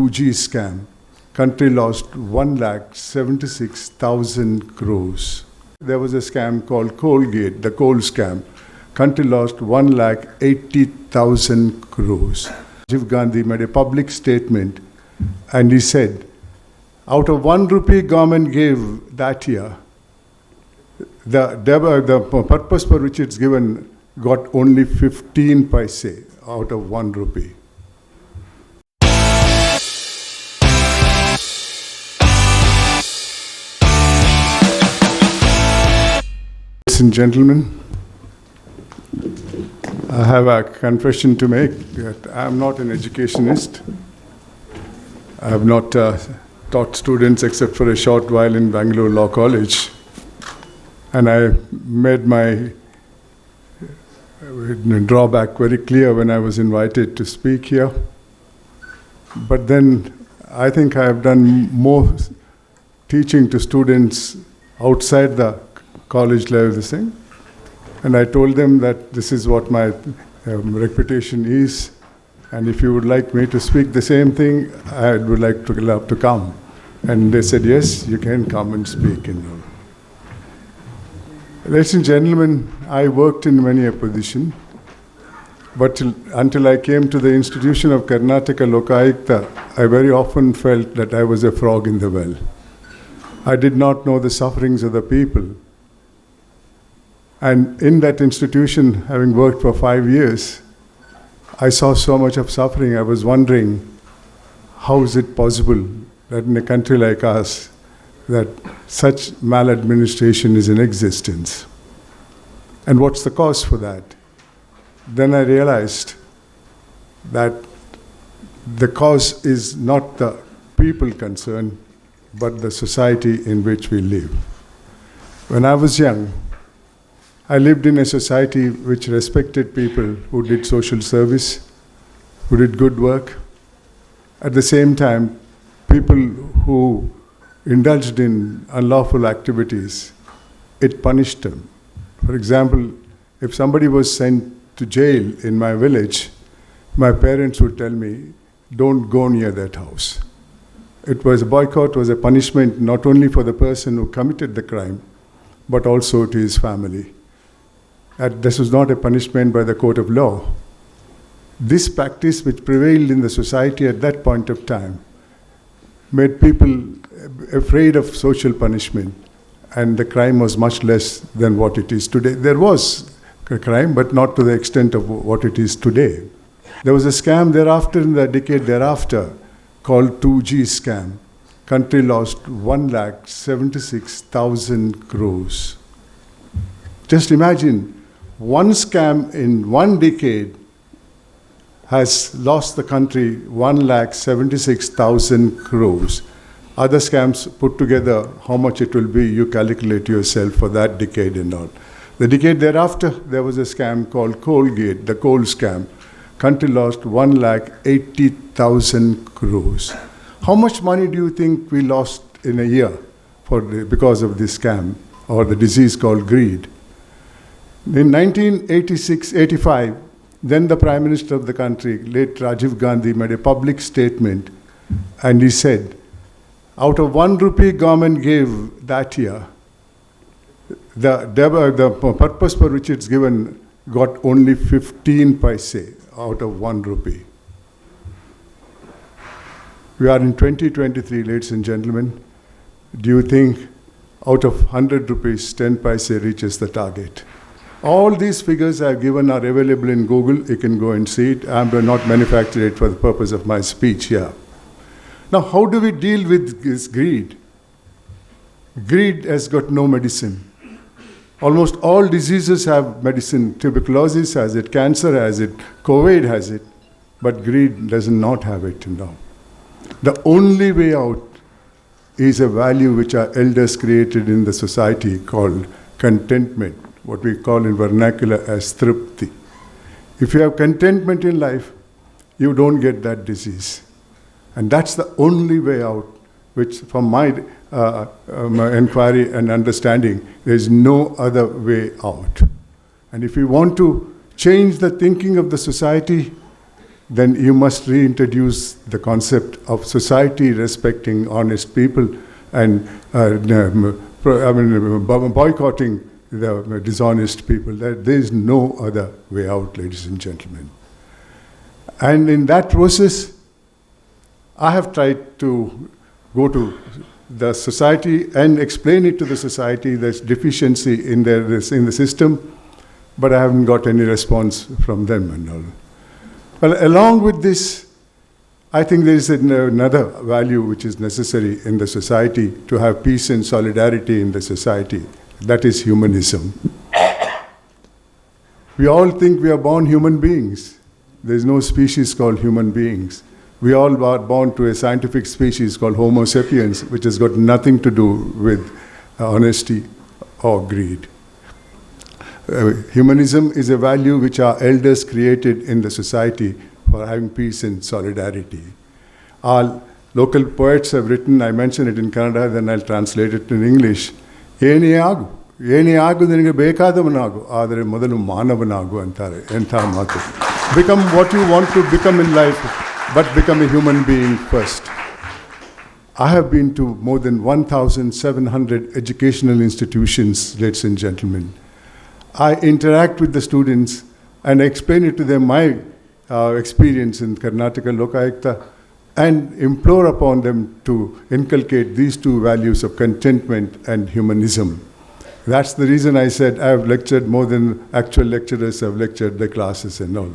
2G scam. Country lost 1,76,000 crores. There was a scam called Colgate, the coal scam. Country lost 1,80,000 crores. Rajiv Gandhi made a public statement and he said, out of 1 rupee government gave that year, the purpose for which it's given got only 15 paise out of 1 rupee. Ladies and gentlemen, I have a confession to make that I am not an educationist. I have not taught students except for a short while in Bangalore Law College. And I made my drawback very clear when I was invited to speak here. But then I think I have done more teaching to students outside the college level, this thing. And I told them that this is what my reputation is. And if you would like me to speak the same thing, I would love to come. And they said, yes, you can come and speak. Ladies and gentlemen, I worked in many a position. But until I came to the institution of Karnataka Lokayukta, I very often felt that I was a frog in the well. I did not know the sufferings of the people. And in that institution, having worked for 5 years, I saw so much of suffering. I was wondering, how is it possible that in a country like us, that such maladministration is in existence? And what's the cause for that? Then I realized that the cause is not the people concerned, but the society in which we live. When I was young, I lived in a society which respected people who did social service, who did good work. At the same time, people who indulged in unlawful activities, it punished them. For example, if somebody was sent to jail in my village, my parents would tell me, don't go near that house. A boycott was a punishment not only for the person who committed the crime, but also to his family. This was not a punishment by the court of law. This practice which prevailed in the society at that point of time made people afraid of social punishment, and the crime was much less than what it is today. There was a crime, but not to the extent of what it is today. There was a scam thereafter, in the decade thereafter, called 2G scam. Country lost 1,76,000 crores. Just imagine, one scam in 1 decade has lost the country 1,76,000 crores. Other scams put together, how much it will be, you calculate yourself for that decade and all. The decade thereafter, there was a scam called Colgate, the coal scam. Country lost 1,80,000 crores. How much money do you think we lost in a year because of this scam or the disease called greed? In 1986-85, then the Prime Minister of the country, late Rajiv Gandhi, made a public statement and he said, out of 1 rupee government gave that year, the purpose for which it's given got only 15 paise out of 1 rupee. We are in 2023, ladies and gentlemen. Do you think out of 100 rupees, 10 paise reaches the target? All these figures I have given are available in Google. You can go and see it. I have not manufactured it for the purpose of my speech here. Now, how do we deal with this greed? Greed has got no medicine. Almost all diseases have medicine. Tuberculosis has it, cancer has it, COVID has it, but greed does not have it now. The only way out is a value which our elders created in the society called contentment, what we call in vernacular as tripti. If you have contentment in life, you don't get that disease. And that's the only way out, which from my inquiry and understanding, there is no other way out. And if we want to change the thinking of the society, then you must reintroduce the concept of society respecting honest people and boycotting the dishonest people. There is no other way out, ladies and gentlemen. And in that process, I have tried to go to the society and explain it to the society there's deficiency in the system, but I haven't got any response from them and all. Well, along with this, I think there is another value which is necessary in the society to have peace and solidarity in the society. That is humanism. We all think we are born human beings. There is no species called human beings. We all are born to a scientific species called Homo sapiens, which has got nothing to do with honesty or greed. Humanism is a value which our elders created in the society for having peace and solidarity. Our local poets have written, I mentioned it in Kannada, then I'll translate it in English. ಏನೇ ಆಗು ನಿನಗೆ ಬೇಕಾದವನಾಗು ಆದರೆ ಮೊದಲು ಮಾನವನಾಗು ಅಂತಾರೆ. ಎಂಥ ಮಾತು. Become what you want to become in life, but become a human being first. I have been to more than 1,700 educational institutions, ladies and gentlemen. I interact with the students and explain it to them my experience in Karnataka Lokayukta and implore upon them to inculcate these two values of contentment and humanism. That's the reason I said I have lectured more than actual lecturers have lectured the classes and all.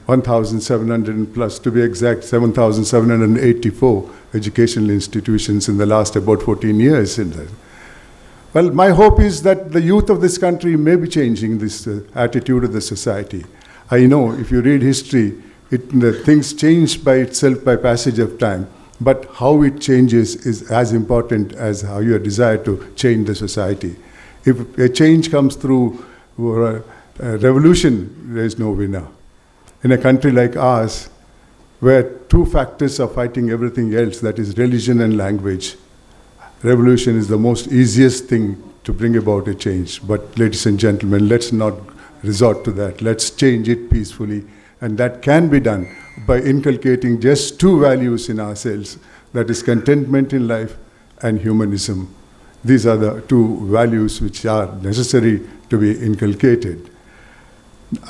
1,700 plus, to be exact, 7,784 educational institutions in the last about 14 years. Well, my hope is that the youth of this country may be changing this attitude of the society. I know if you read history, things change by itself by passage of time, but how it changes is as important as how you desire to change the society. If a change comes through revolution, there is no winner. In a country like ours, where two factors are fighting everything else, that is religion and language, revolution is the most easiest thing to bring about a change. But ladies and gentlemen, let's not resort to that. Let's change it peacefully. And that can be done by inculcating just two values in ourselves, that is contentment in life and humanism. These are the two values which are necessary to be inculcated.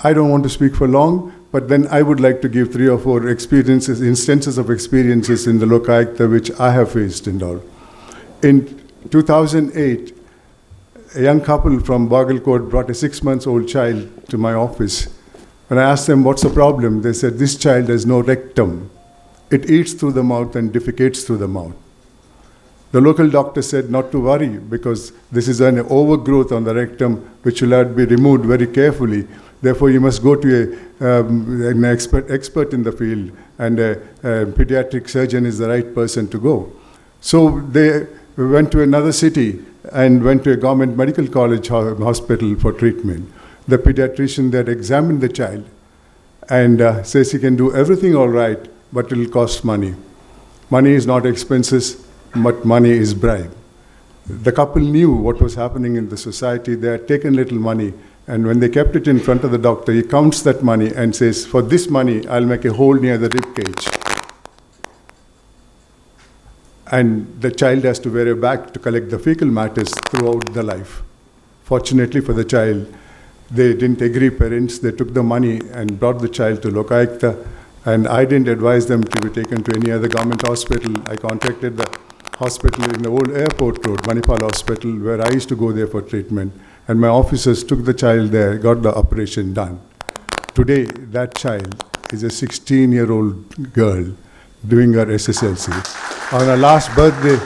I don't want to speak for long, but then I would like to give 3 or 4 instances of experiences in the Lokayukta which I have faced and all. In 2008, a young couple from Bagalkot brought a 6-month-old child to my office. When I asked them, what's the problem? They said, this child has no rectum. It eats through the mouth and defecates through the mouth. The local doctor said not to worry because this is an overgrowth on the rectum which will have to be removed very carefully. Therefore, you must go to an expert in the field, and a pediatric surgeon is the right person to go. So they went to another city and went to a government medical college hospital for treatment. The pediatrician there examined the child and says he can do everything all right, but it will cost money. Money is not expenses, but money is bribe. The couple knew what was happening in the society. They had taken little money, and when they kept it in front of the doctor, he counts that money and says, for this money, I'll make a hole near the rib cage. And the child has to wear a bag to collect the fecal matters throughout the life. Fortunately for the child, they didn't agree, parents. They took the money and brought the child to Lokayukta, and I didn't advise them to be taken to any other government hospital. I contacted the hospital in the old airport road, Manipal Hospital, where I used to go there for treatment. And my officers took the child there, got the operation done. Today, that child is a 16-year-old girl doing her SSLC. On her last birthday,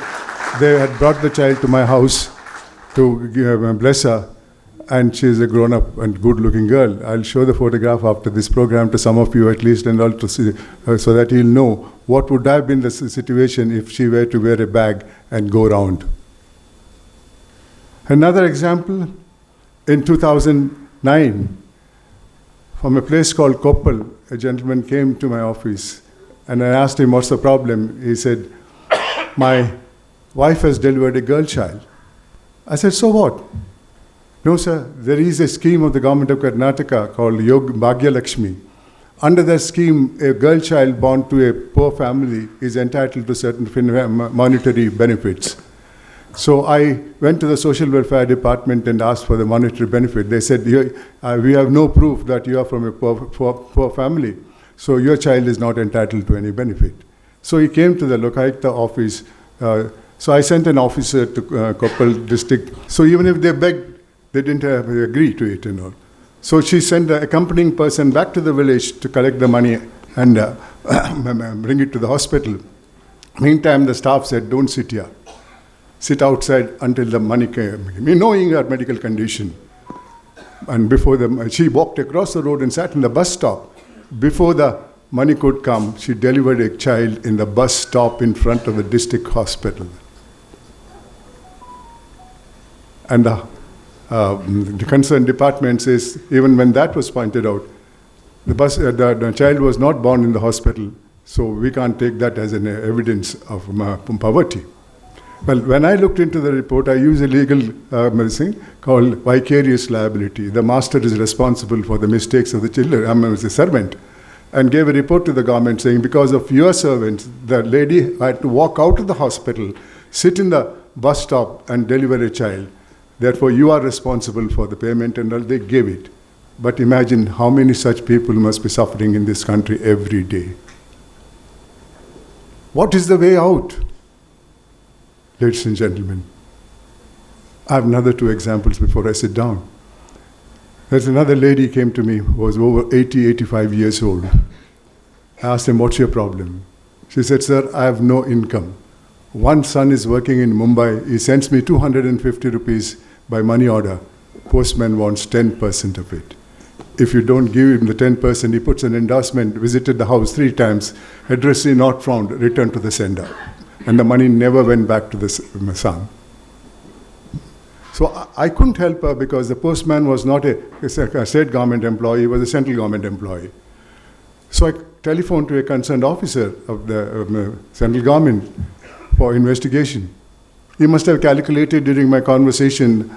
they had brought the child to my house to bless her, and she is a grown-up and good-looking girl. I'll show the photograph after this program to some of you at least, and all to see, so that you'll know what would have been the situation if she were to wear a bag and go around. Another example, in 2009, from a place called Koppal, a gentleman came to my office, and I asked him, what's the problem? He said, my wife has delivered a girl child. I said, so what? No, sir, there is a scheme of the government of Karnataka called Bhagya Lakshmi, Under the scheme, a girl child born to a poor family is entitled to certain monetary benefits. So I went to the social welfare department and asked for the monetary benefit. They said, we have no proof that you are from a poor family, so your child is not entitled to any benefit. So he came to the Lokayukta office. So I sent an officer to Koppal district. So even if they begged, they didn't agree to it and all. So she sent the accompanying person back to the village to collect the money and bring it to the hospital. Meantime, the staff said, don't sit here. Sit outside until the money came. Me knowing her medical condition. And before she walked across the road and sat in the bus stop. Before the money could come, she delivered a child in the bus stop in front of the district hospital. And the concerned department says, even when that was pointed out, the child was not born in the hospital, so we can't take that as an evidence of poverty. Well, when I looked into the report, I used a legal thing called vicarious liability. The master is responsible for the mistakes of the children, the servant, and gave a report to the government saying, because of your servants, the lady had to walk out of the hospital, sit in the bus stop and deliver a child. Therefore, you are responsible for the payment, and all. They gave it. But imagine how many such people must be suffering in this country every day. What is the way out? Ladies and gentlemen, I have another two examples before I sit down. There's another lady came to me who was over 80, 85 years old. I asked him, what's your problem? She said, sir, I have no income. One son is working in Mumbai. He sends me 250 rupees by money order. Postman wants 10% of it. If you don't give him the 10%, he puts an endorsement, visited the house 3 times, address not found, returned to the sender. And the money never went back to the son. So I couldn't help her because the postman was not a state government employee, he was a central government employee. So I telephoned to a concerned officer of the central government for investigation. He must have calculated during my conversation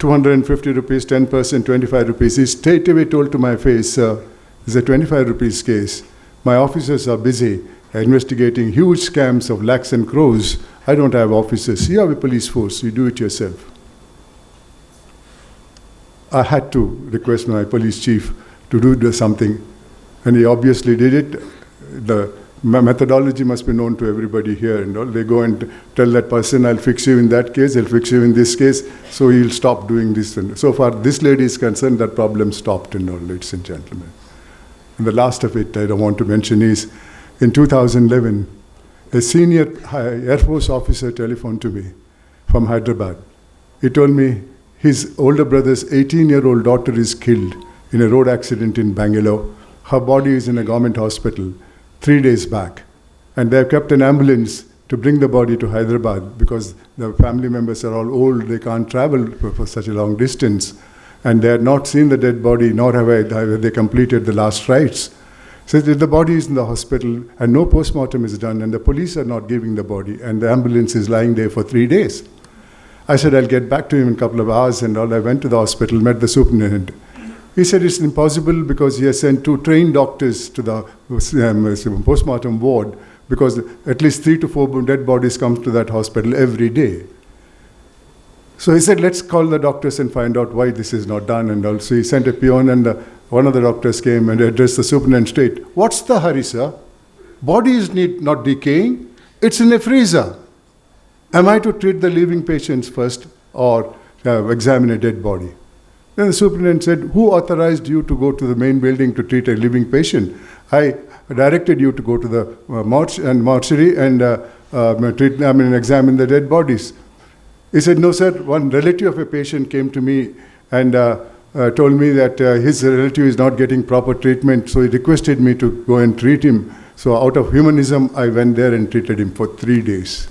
250 rupees, 10%, 25 rupees. He straight away told to my face, sir, it's a 25 rupees case. My officers are busy investigating huge scams of lakhs and crores. I don't have officers. You have a police force. You do it yourself. I had to request my police chief to do something, and he obviously did it. The methodology must be known to everybody here and all. They go and tell that person, I'll fix you in that case, I'll fix you in this case, so he'll stop doing this. And so far, this lady is concerned, that problem stopped and all, ladies and gentlemen. And the last of it I don't want to mention is, in 2011, a senior Air Force officer telephoned to me from Hyderabad. He told me his older brother's 18-year-old daughter is killed in a road accident in Bangalore. Her body is in a government hospital 3 days back. And they have kept an ambulance to bring the body to Hyderabad because the family members are all old, they can't travel for such a long distance. And they had not seen the dead body, nor have they completed the last rites. So the body is in the hospital and no postmortem is done and the police are not giving the body and the ambulance is lying there for 3 days. I said, I'll get back to him in a couple of hours and all. I went to the hospital, met the superintendent. He said it's impossible because he has sent 2 trained doctors to the postmortem ward because at least 3 to 4 dead bodies come to that hospital every day. So he said, let's call the doctors and find out why this is not done. And also he sent a peon and one of the doctors came and addressed the superintendent straight. What's the hurry, sir? Body is not decaying. It's in a freezer. Am I to treat the living patients first or examine a dead body? Then the superintendent said, who authorized you to go to the main building to treat a living patient? I directed you to go to the mortuary and examine the dead bodies. He said, no, sir, one relative of a patient came to me and told me that his relative is not getting proper treatment, so he requested me to go and treat him. So out of humanism, I went there and treated him for 3 days.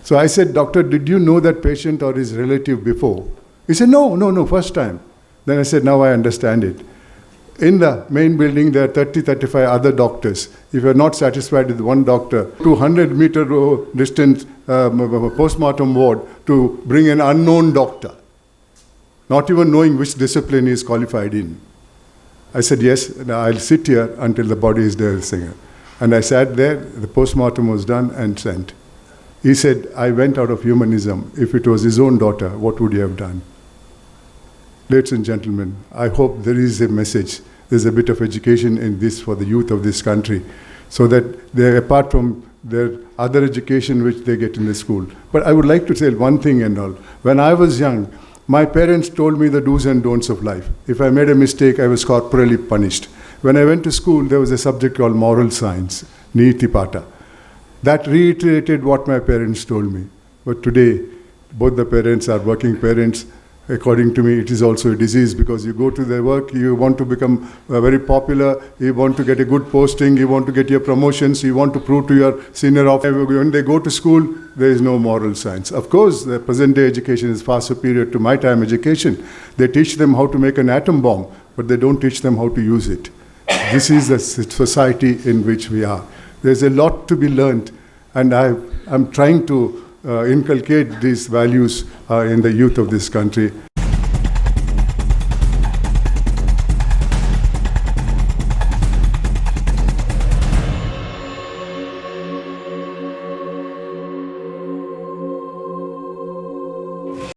So I said, doctor, did you know that patient or his relative before? He said, no, first time. Then I said, now I understand it. In the main building, there are 30, 35 other doctors. If you're not satisfied with one doctor, 200-meter distance postmortem ward to bring an unknown doctor, not even knowing which discipline he is qualified in. I said, yes, I'll sit here until the body is there, singer. And I sat there, the postmortem was done and sent. He said, I went out of humanism. If it was his own daughter, what would he have done? Ladies and gentlemen, I hope there is a message. There's a bit of education in this for the youth of this country, so that they, apart from their other education which they get in the school. But I would like to say one thing and all. When I was young, my parents told me the do's and don'ts of life. If I made a mistake, I was corporally punished. When I went to school, there was a subject called moral science, Niti Pata. That reiterated what my parents told me. But today, both the parents are working parents. According to me, it is also a disease, because you go to their work, you want to become very popular, you want to get a good posting, you want to get your promotions, you want to prove to your senior officer. When they go to school, there is no moral science. Of course, the present day education is far superior to my time education. They teach them how to make an atom bomb, but they don't teach them how to use it. This is the society in which we are. There's a lot to be learned, and I'm trying to inculcate these values in the youth of this country.